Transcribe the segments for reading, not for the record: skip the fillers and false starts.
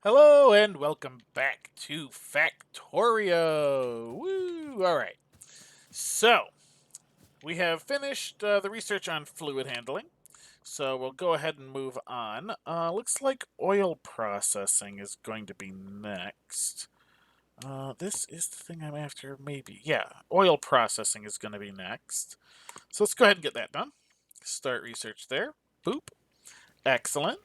Hello and welcome back to Factorio. Woo! All right. So, we have finished the research on fluid handling. So, we'll go ahead and move on. Looks like oil processing is going to be next. This is the thing I'm after, maybe. Yeah, oil processing is going to be next. So, let's go ahead and get that done. Start research there. Boop. Excellent.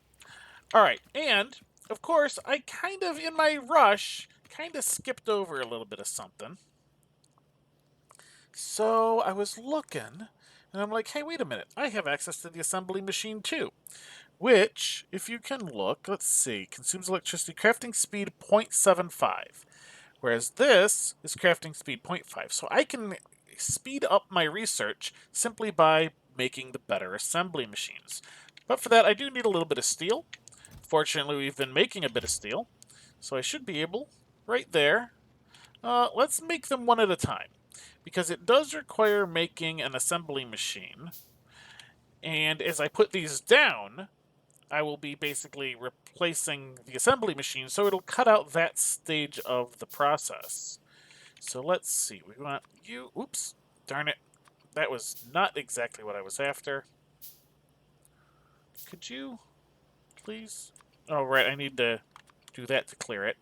All right, and of course, I kind of, in my rush, kind of skipped over a little bit of something. So I was looking, and I'm like, hey, wait a minute, I have access to the assembly machine too. Which, if you can look, let's see, consumes electricity crafting speed 0.75, whereas this is crafting speed 0.5. So I can speed up my research simply by making the better assembly machines. But for that, I do need a little bit of steel. Fortunately, we've been making a bit of steel, so I should be able, right there. Let's make them one at a time, because it does require making an assembly machine. And as I put these down, I will be basically replacing the assembly machine, so it'll cut out that stage of the process. So let's see, we want you, oops, darn it, that was not exactly what I was after. Could you, please? Oh, right, I need to do that to clear it.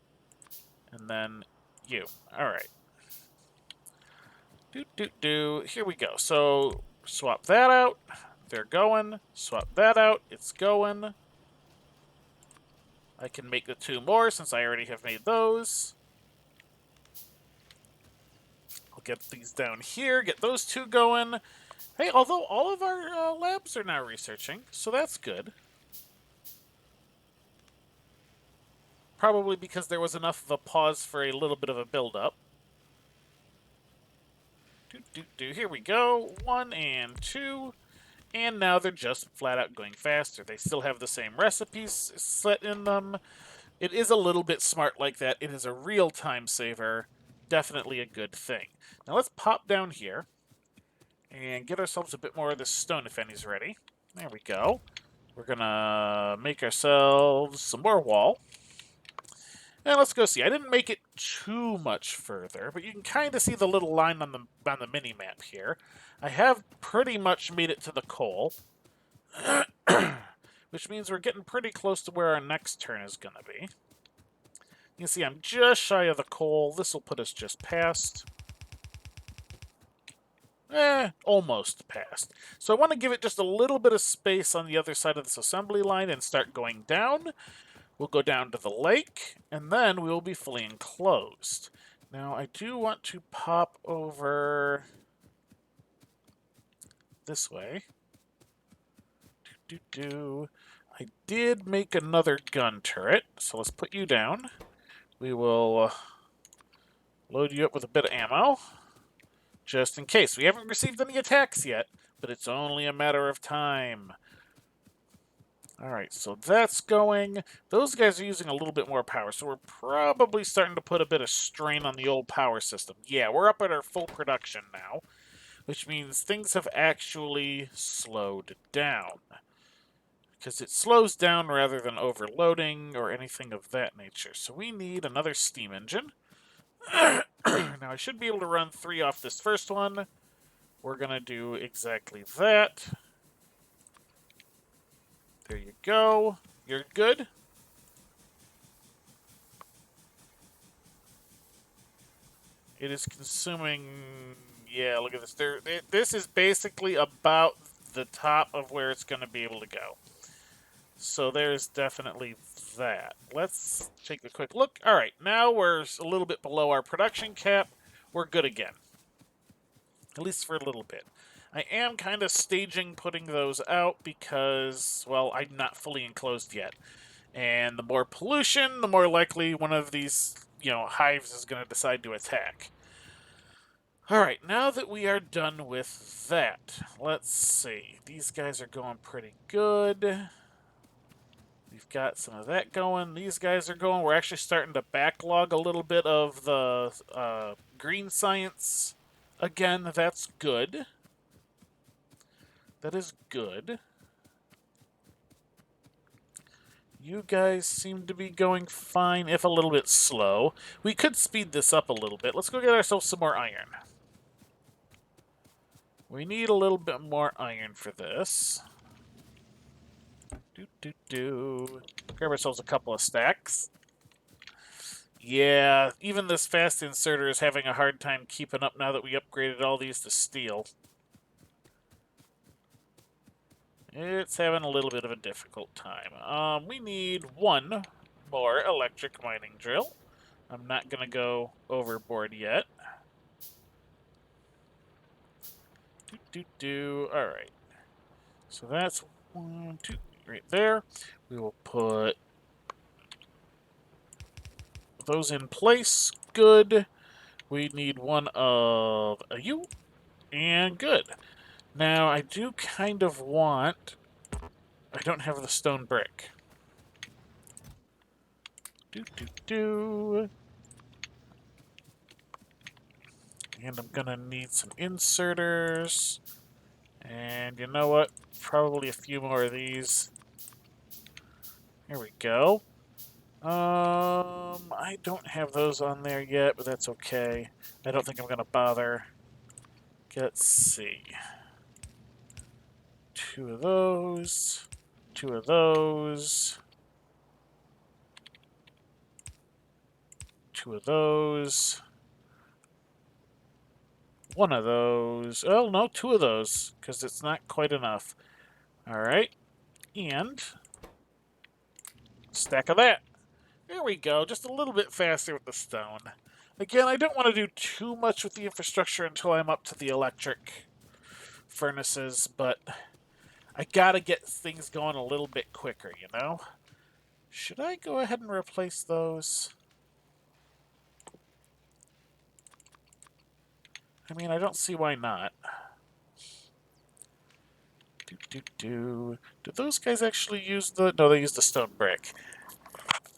And then you. All right. Here we go. So swap that out. They're going. Swap that out. It's going. I can make the two more since I already have made those. I'll get these down here. Get those two going. Hey, although all of our labs are now researching, so that's good. Probably because there was enough of a pause for a little bit of a build-up. Here we go. 1 and 2. And now they're just flat out going faster. They still have the same recipes set in them. It is a little bit smart like that. It is a real time saver. Definitely a good thing. Now let's pop down here and get ourselves a bit more of this stone if any's ready. There we go. We're gonna make ourselves some more wall. And let's go see. I didn't make it too much further, but you can kind of see the little line on the mini map here. I have pretty much made it to the coal. Which means we're getting pretty close to where our next turn is going to be. You can see I'm just shy of the coal. This will put us just past. Almost past. So I want to give it just a little bit of space on the other side of this assembly line and start going down. We'll go down to the lake, and then we will be fully enclosed. Now, I do want to pop over this way. I did make another gun turret, so let's put you down. We will load you up with a bit of ammo, just in case. We haven't received any attacks yet, but it's only a matter of time. Alright, so that's going. Those guys are using a little bit more power, so we're probably starting to put a bit of strain on the old power system. Yeah, we're up at our full production now, which means things have actually slowed down. Because it slows down rather than overloading or anything of that nature. So we need another steam engine. Now, I should be able to run 3 off this first one. We're going to do exactly that. There you go. You're good. It is consuming... Yeah, look at this. This is basically about the top of where it's going to be able to go. So there's definitely that. Let's take a quick look. All right, now we're a little bit below our production cap. We're good again. At least for a little bit. I am kind of staging putting those out because, well, I'm not fully enclosed yet. And the more pollution, the more likely one of these, hives is going to decide to attack. Alright, now that we are done with that, let's see. These guys are going pretty good. We've got some of that going. These guys are going. We're actually starting to backlog a little bit of the green science. Again, that's good. That is good. You guys seem to be going fine, if a little bit slow. We could speed this up a little bit. Let's go get ourselves some more iron. We need a little bit more iron for this. Grab ourselves a couple of stacks. Yeah, even this fast inserter is having a hard time keeping up now that we upgraded all these to steel. It's having a little bit of a difficult time. We need one more electric mining drill. I'm not going to go overboard yet. All right. So that's 1, 2, right there. We will put those in place. Good. We need one of a U. And good. Now, I do kind of want... I don't have the stone brick. And I'm going to need some inserters. And you know what? Probably a few more of these. Here we go. I don't have those on there yet, but that's okay. I don't think I'm going to bother. Let's see. 2 of those. 2 of those. 2 of those. 1 of those. Oh, no, 2 of those, because it's not quite enough. All right. And stack of that. There we go. Just a little bit faster with the stone. Again, I don't want to do too much with the infrastructure until I'm up to the electric furnaces, but I gotta get things going a little bit quicker, you know? Should I go ahead and replace those? I mean, I don't see why not. Do those guys actually use the... No, they use the stone brick.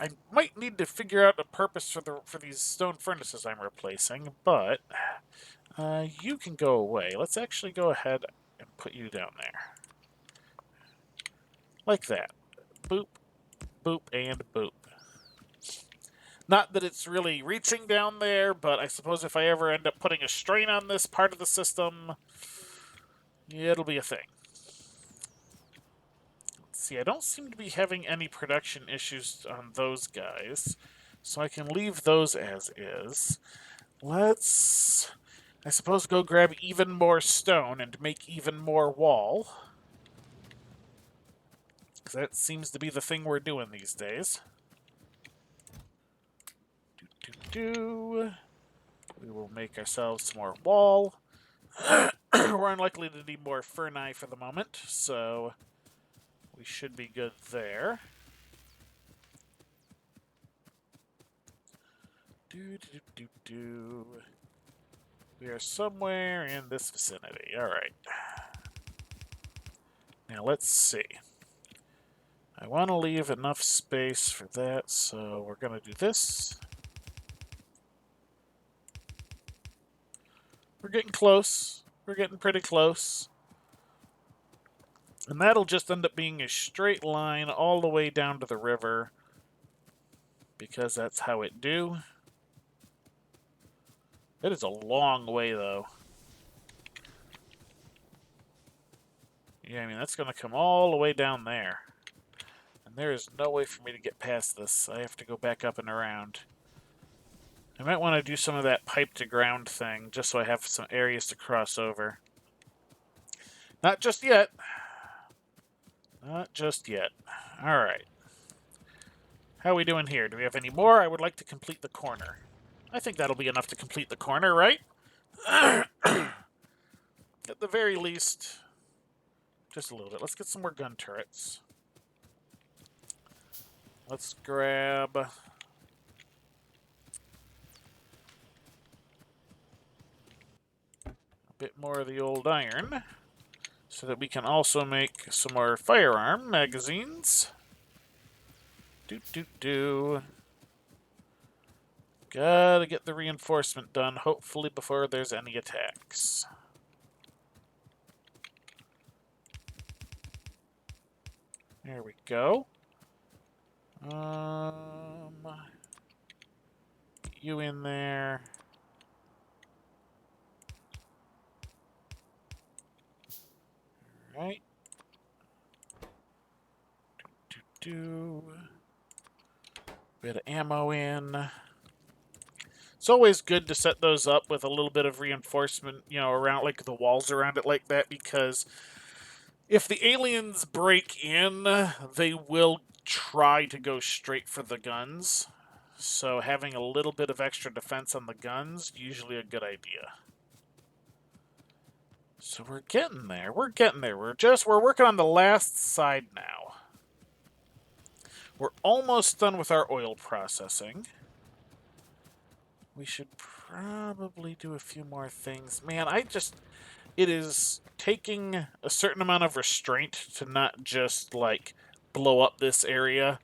I might need to figure out a purpose for these stone furnaces I'm replacing, but you can go away. Let's actually go ahead and put you down there. Like that. Boop, boop, and boop. Not that it's really reaching down there, but I suppose if I ever end up putting a strain on this part of the system, yeah, it'll be a thing. See, I don't seem to be having any production issues on those guys, so I can leave those as is. Let's, I suppose, go grab even more stone and make even more wall. Because that seems to be the thing we're doing these days. We will make ourselves some more wall. We're unlikely to need more ferni for the moment, so we should be good there. We are somewhere in this vicinity. All right. Now let's see. I want to leave enough space for that, so we're going to do this. We're getting close. We're getting pretty close. And that'll just end up being a straight line all the way down to the river, because that's how it do. It is a long way, though. Yeah, I mean, that's going to come all the way down there. And there is no way for me to get past this. I have to go back up and around. I might want to do some of that pipe-to-ground thing, just so I have some areas to cross over. Not just yet. Not just yet. All right. How are we doing here? Do we have any more? I would like to complete the corner. I think that'll be enough to complete the corner, right? At the very least, just a little bit. Let's get some more gun turrets. Let's grab a bit more of the old iron so that we can also make some more firearm magazines. Gotta get the reinforcement done, hopefully before there's any attacks. There we go. You in there. Right. Do. Bit of ammo in. It's always good to set those up with a little bit of reinforcement, you know, around like the walls around it like that, because if the aliens break in, they will try to go straight for the guns. So having a little bit of extra defense on the guns, usually a good idea. So we're getting there. We're getting there. We're working on the last side now. We're almost done with our oil processing. We should probably do a few more things. Man, it is taking a certain amount of restraint to not just, like, blow up this area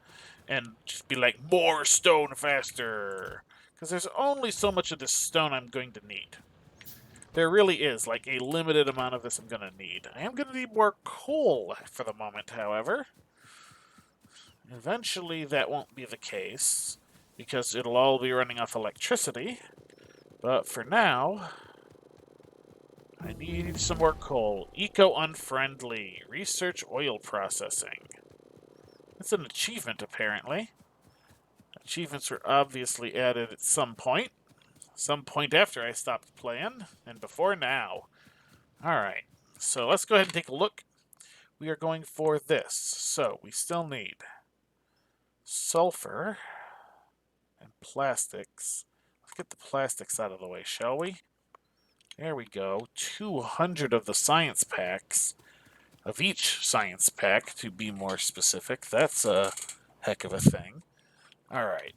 and just be like, more stone faster. Because there's only so much of this stone I'm going to need. There really is, like, a limited amount of this I'm going to need. I am going to need more coal for the moment, however. Eventually, that won't be the case, because it'll all be running off electricity. But for now, I need some more coal. Eco-unfriendly. Research oil processing. It's an achievement, apparently. Achievements were obviously added at some point. Some point after I stopped playing, and before now. Alright, so let's go ahead and take a look. We are going for this. So, we still need sulfur and plastics. Let's get the plastics out of the way, shall we? There we go. 200 of the science packs. Of each science pack, to be more specific. That's a heck of a thing. Alright.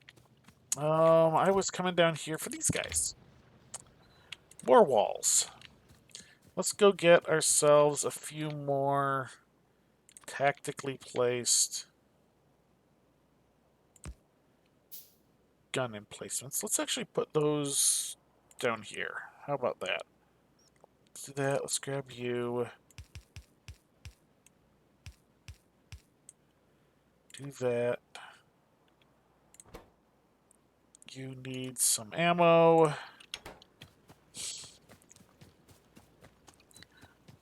I was coming down here for these guys. More walls. Let's go get ourselves a few more tactically placed gun emplacements. Let's actually put those down here. How about that? Let's do that. Let's grab you. Do that. You need some ammo.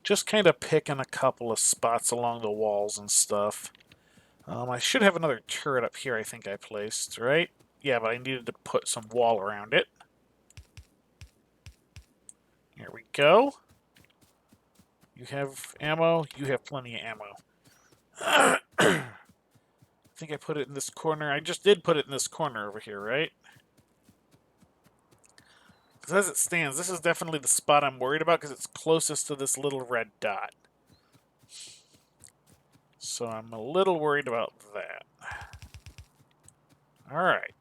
Just kind of picking a couple of spots along the walls and stuff. I should have another turret up here I think I placed, right? Yeah, but I needed to put some wall around it. Here we go. You have ammo? You have plenty of ammo. I think I put it in this corner. I just did put it in this corner over here, right? Because as it stands, this is definitely the spot I'm worried about because it's closest to this little red dot. So I'm a little worried about that. Alright.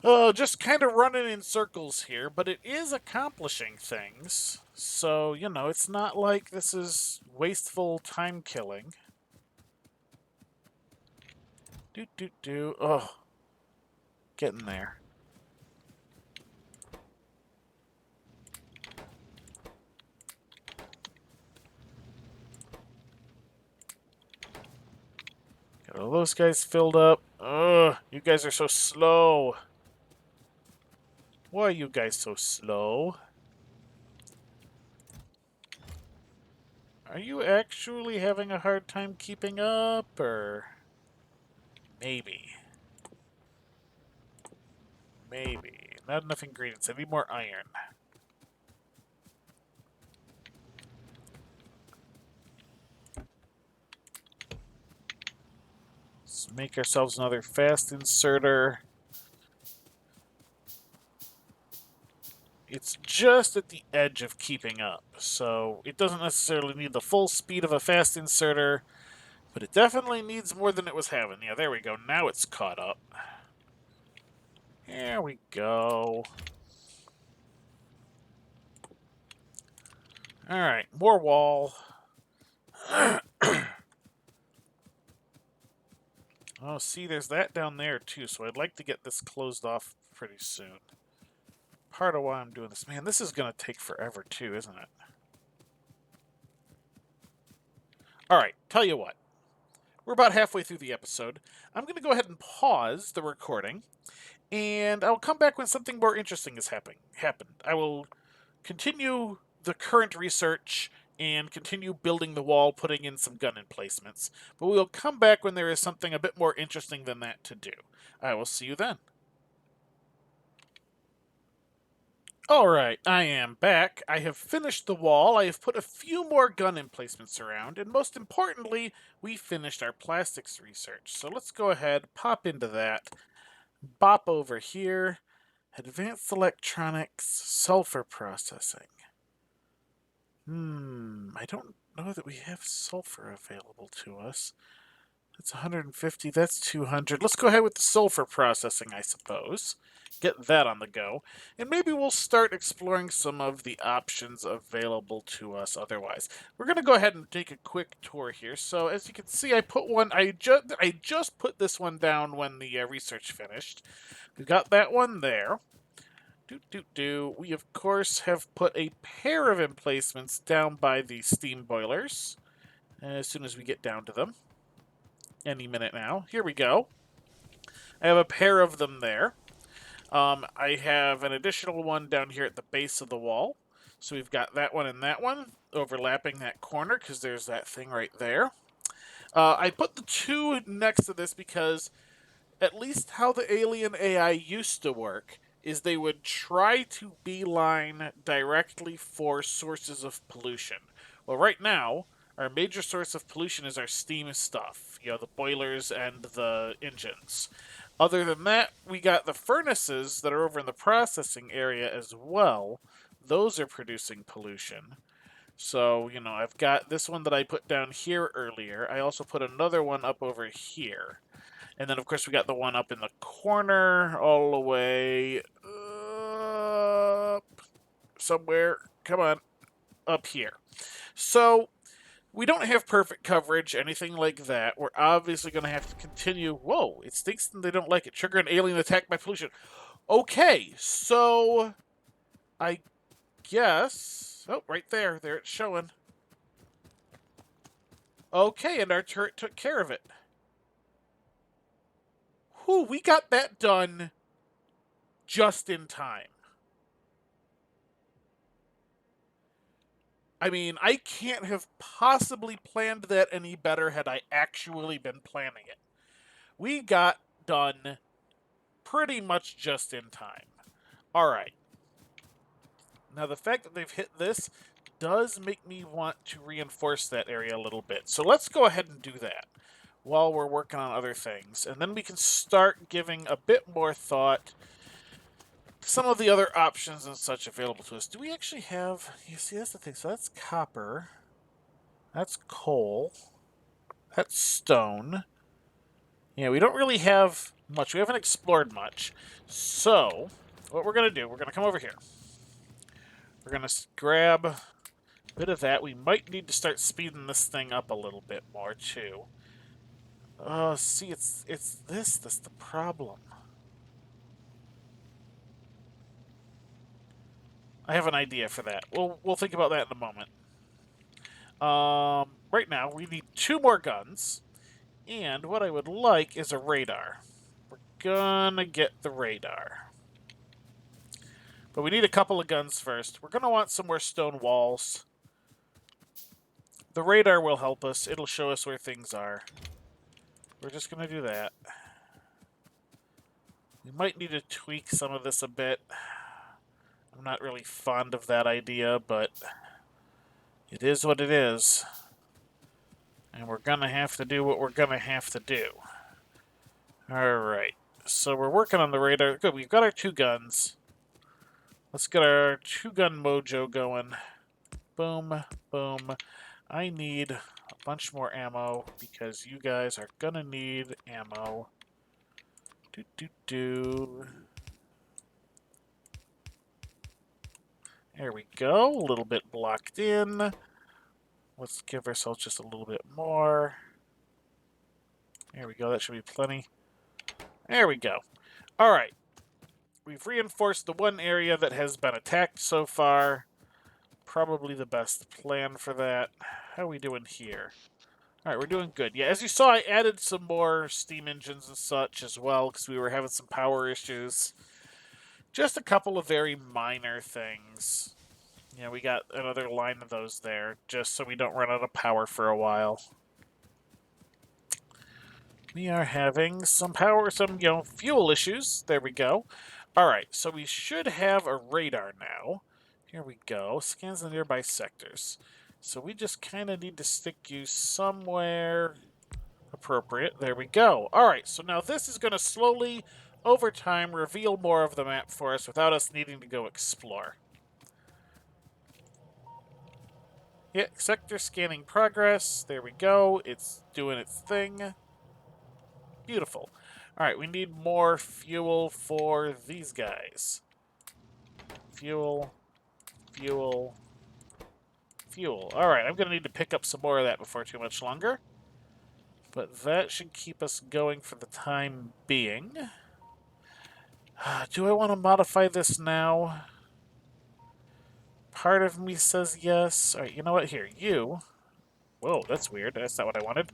Oh, just kind of running in circles here, but it is accomplishing things. So, you know, it's not like this is wasteful time killing. Do. Oh. Getting there. Got all those guys filled up. Ugh, you guys are so slow. Why are you guys so slow? Are you actually having a hard time keeping up, or maybe? Maybe. Not enough ingredients. I need more iron. Let's make ourselves another fast inserter. It's just at the edge of keeping up, so it doesn't necessarily need the full speed of a fast inserter, but it definitely needs more than it was having. Yeah, there we go. Now it's caught up. There we go. Alright, more wall. Oh, see, there's that down there, too, so I'd like to get this closed off pretty soon. Part of why I'm doing this. Man, this is going to take forever, too, isn't it? Alright, tell you what. we're about halfway through the episode. I'm going to go ahead and pause the recording, and I'll come back when something more interesting has happened. I will continue the current research and continue building the wall, putting in some gun emplacements. But we'll come back when there is something a bit more interesting than that to do. I will see you then. Alright, I am back. I have finished the wall, I have put a few more gun emplacements around, and most importantly, we finished our plastics research. So let's go ahead, pop into that, bop over here, advanced electronics, sulfur processing. I don't know that we have sulfur available to us. That's 150, that's 200. Let's go ahead with the sulfur processing, I suppose. Get that on the go. And maybe we'll start exploring some of the options available to us otherwise. We're going to go ahead and take a quick tour here. So as you can see, I just put this one down when the research finished. We've got that one there. We, of course, have put a pair of emplacements down by the steam boilers as soon as we get down to them. Any minute now. Here we go. I have a pair of them there. I have an additional one down here at the base of the wall. So we've got that one and that one overlapping that corner because there's that thing right there. I put the two next to this because at least how the alien AI used to work is they would try to beeline directly for sources of pollution. Well, right now, our major source of pollution is our steam stuff, the boilers and the engines. Other than that, we got the furnaces that are over in the processing area as well. Those are producing pollution. So, I've got this one that I put down here earlier. I also put another one up over here. And then, of course, we got the one up in the corner all the way up somewhere. Come on. Up here. So, we don't have perfect coverage, anything like that. We're obviously going to have to continue. Whoa, it stinks and they don't like it. Trigger an alien attack by pollution. Okay, so I guess... Oh, right there. There it's showing. Okay, and our turret took care of it. Whew, we got that done just in time. I mean, I can't have possibly planned that any better had I actually been planning it. We got done pretty much just in time. Alright. Now, the fact that they've hit this does make me want to reinforce that area a little bit. So let's go ahead and do that while we're working on other things. And then we can start giving a bit more thought to some of the other options and such available to us. Do we actually have... You see, that's the thing. So that's copper. That's coal. That's stone. Yeah, we don't really have much. We haven't explored much. So, what we're going to do, we're going to come over here. We're going to grab a bit of that. We might need to start speeding this thing up a little bit more, too. Oh, see, it's this that's the problem. I have an idea for that. We'll think about that in a moment. Right now, we need 2 more guns. And what I would like is a radar. We're gonna get the radar. But we need a couple of guns first. We're gonna want some more stone walls. The radar will help us. It'll show us where things are. We're just gonna do that. We might need to tweak some of this a bit. I'm not really fond of that idea, but it is what it is. And we're gonna have to do what we're gonna have to do. Alright. So we're working on the radar. Good, we've got our 2 guns. Let's get our 2-gun mojo going. Boom, boom. I need a bunch more ammo because you guys are gonna need ammo. There we go. A little bit blocked in. Let's give ourselves just a little bit more. There we go. That should be plenty. There we go. All right. We've reinforced the one area that has been attacked so far. Probably the best plan for that. How are we doing here? All right, we're doing good. Yeah, as you saw, I added some more steam engines and such as well because we were having some power issues. Just a couple of very minor things. Yeah, we got another line of those there just so we don't run out of power for a while. We are having some fuel issues. There we go. All right, so we should have a radar now. Here we go. Scans the nearby sectors. So we just kind of need to stick you somewhere appropriate. There we go. All right, so now this is going to slowly, over time, reveal more of the map for us without us needing to go explore. Yeah, sector scanning progress. There we go. It's doing its thing. Beautiful. All right, we need more fuel for these guys. Fuel, fuel, fuel. All right, I'm going to need to pick up some more of that before too much longer. But that should keep us going for the time being. Do I want to modify this now? Part of me says yes. All right, you know what? Here, you. Whoa, that's weird. That's not what I wanted.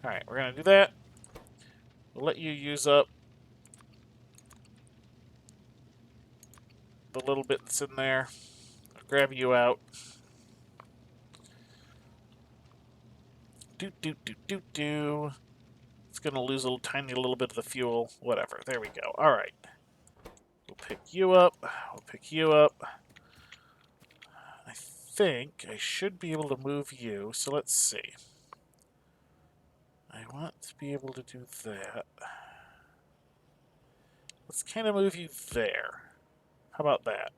All right, we're going to do that. We'll let you use up the little bit that's in there. I'll grab you out. Do. It's going to lose a tiny little bit of the fuel. Whatever. There we go. All right. We'll pick you up. We'll pick you up. I think I should be able to move you. So let's see. I want to be able to do that. Let's kind of move you there. How about that?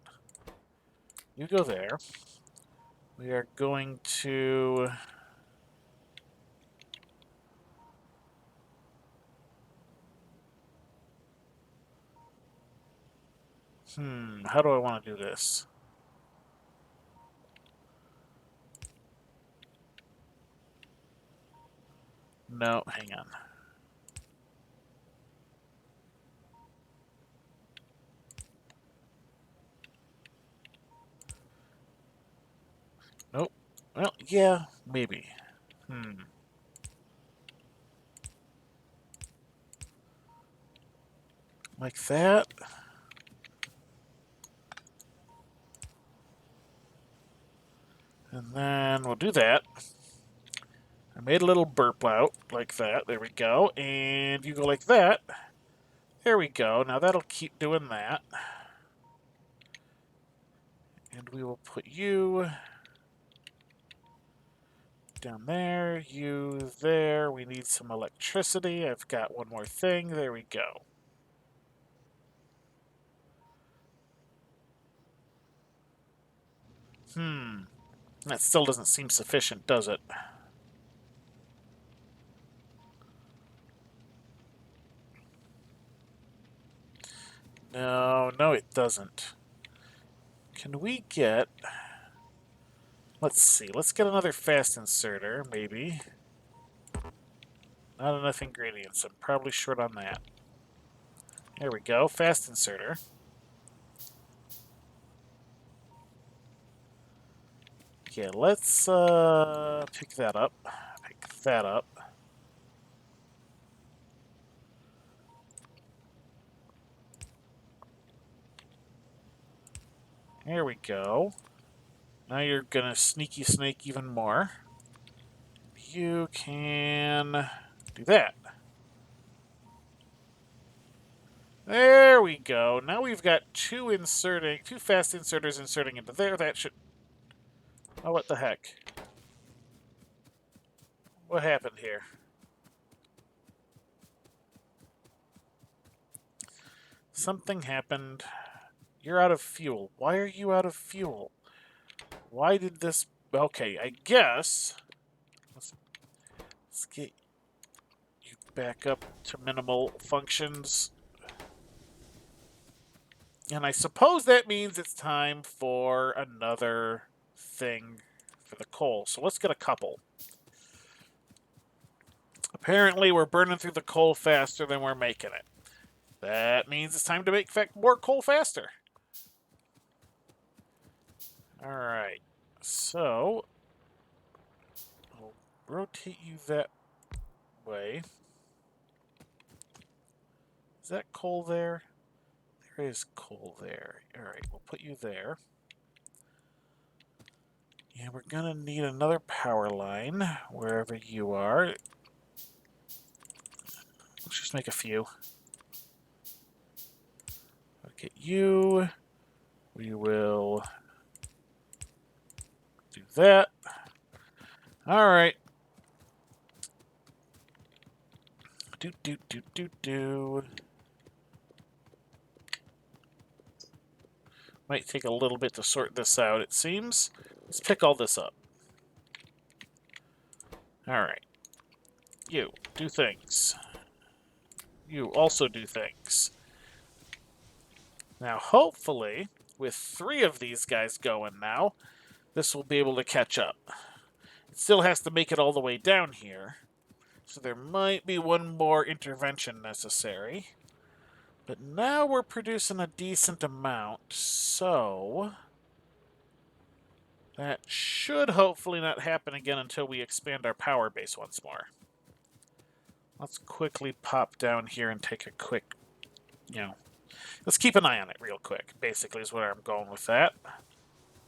You go there. We are going to... how do I want to do this? No, hang on. Nope. Well, yeah, maybe. Like that. And then we'll do that. I made a little burp out like that. There we go. And you go like that. There we go. Now that'll keep doing that. And we will put you down there, you there. We need some electricity. I've got one more thing. There we go. That still doesn't seem sufficient, does it? No, it doesn't. Can we get... Let's see. Let's get another fast inserter, maybe. Not enough ingredients. I'm probably short on that. There we go. Fast inserter. Okay, let's pick that up. Pick that up. There we go. Now you're gonna sneaky snake even more. You can do that. There we go. Now we've got two fast inserters inserting into there. That should... Oh, what the heck? What happened here? Something happened. You're out of fuel. Why are you out of fuel? Why did this... Okay, I guess... Let's get you back up to minimal functions. And I suppose that means it's time for another thing for the coal. So let's get a couple. Apparently, we're burning through the coal faster than we're making it. That means it's time to make more coal faster. All right. So, we'll rotate you that way. Is that coal there? There is coal there. Alright, we'll put you there. Yeah, we're gonna need another power line wherever you are. Let's just make a few. I'll get you. We will do that. Alright. Do. Might take a little bit to sort this out, it seems. Let's pick all this up. Alright. You, do things. You also do things. Now, hopefully, with 3 of these guys going now, this will be able to catch up. It still has to make it all the way down here. So there might be one more intervention necessary. But now we're producing a decent amount, so that should hopefully not happen again until we expand our power base once more. Let's quickly pop down here and take a quick, let's keep an eye on it real quick, basically is where I'm going with that.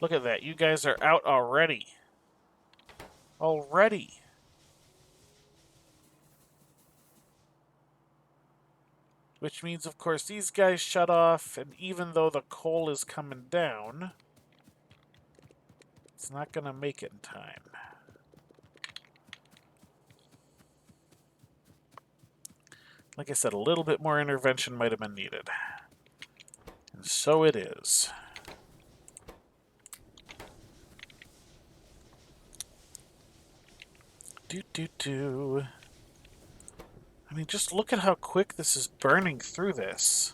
Look at that, you guys are out already. Which means, of course, these guys shut off, and even though the coal is coming down, it's not going to make it in time. Like I said, a little bit more intervention might have been needed. And so it is. I mean, just look at how quick this is burning through this.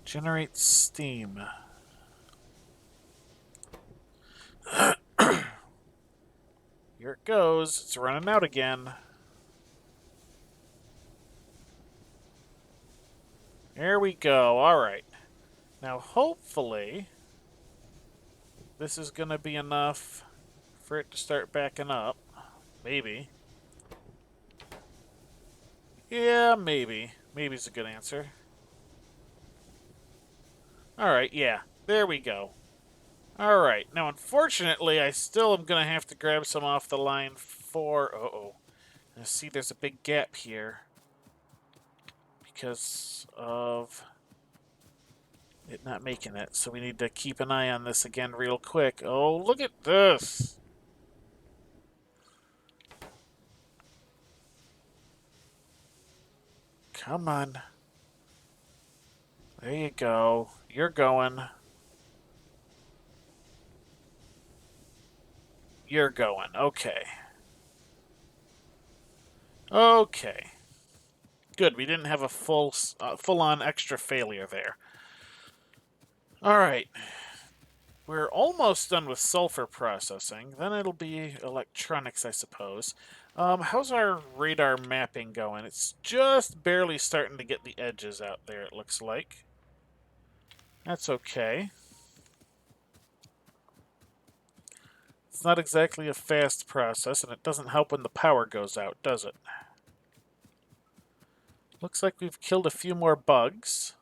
Generate steam. Here it goes. It's running out again. There we go. Alright. Now, hopefully, this is going to be enough for it to start backing up. Maybe. Yeah, maybe. Maybe's a good answer. Alright, yeah. There we go. Alright. Now, unfortunately, I still am going to have to grab some off the line for... Uh-oh. I see there's a big gap here. Because of it not making it. So we need to keep an eye on this again real quick. Oh, look at this! Come on. There you go. You're going. You're going. Okay. Okay. Good, we didn't have a full-on extra failure there. Alright. We're almost done with sulfur processing. Then it'll be electronics, I suppose. How's our radar mapping going? It's just barely starting to get the edges out there, it looks like. That's okay. It's not exactly a fast process, and it doesn't help when the power goes out, does it? Looks like we've killed a few more bugs.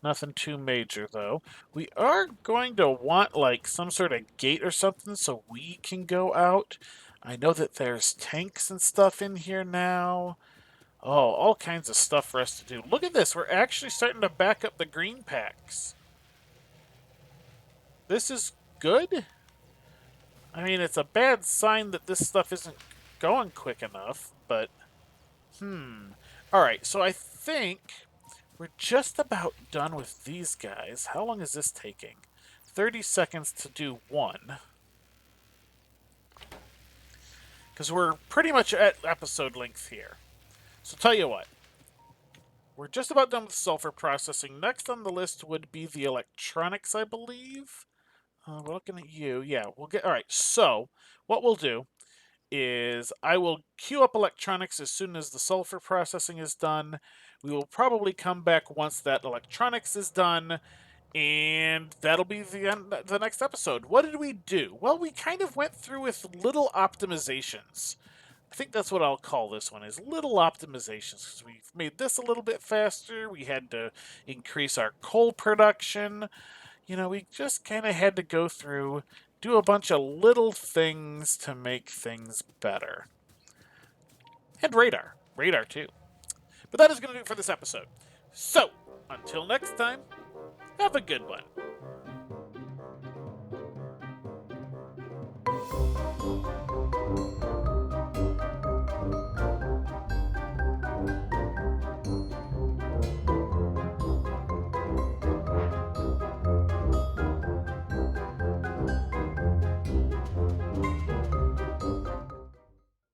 Nothing too major, though. We are going to want, like, some sort of gate or something so we can go out. I know that there's tanks and stuff in here now. Oh, all kinds of stuff for us to do. Look at this. We're actually starting to back up the green packs. This is good. I mean, it's a bad sign that this stuff isn't going quick enough, but... Alright, so I think we're just about done with these guys. How long is this taking? 30 seconds to do one. Because we're pretty much at episode length here. So tell you what. We're just about done with sulfur processing. Next on the list would be the electronics, I believe. We're looking at you. Yeah, we'll get... Alright, so what we'll do is I will queue up electronics as soon as the sulfur processing is done. We will probably come back once that electronics is done, And that'll be the next episode. What did we do? Well, we kind of went through with little optimizations. I think that's what I'll call this one, is little optimizations, because we've made this a little bit faster. We had to increase our coal production. We just kind of had to go through, do a bunch of little things to make things better. And radar too. But that is going to do it for this episode. So, until next time, have a good one.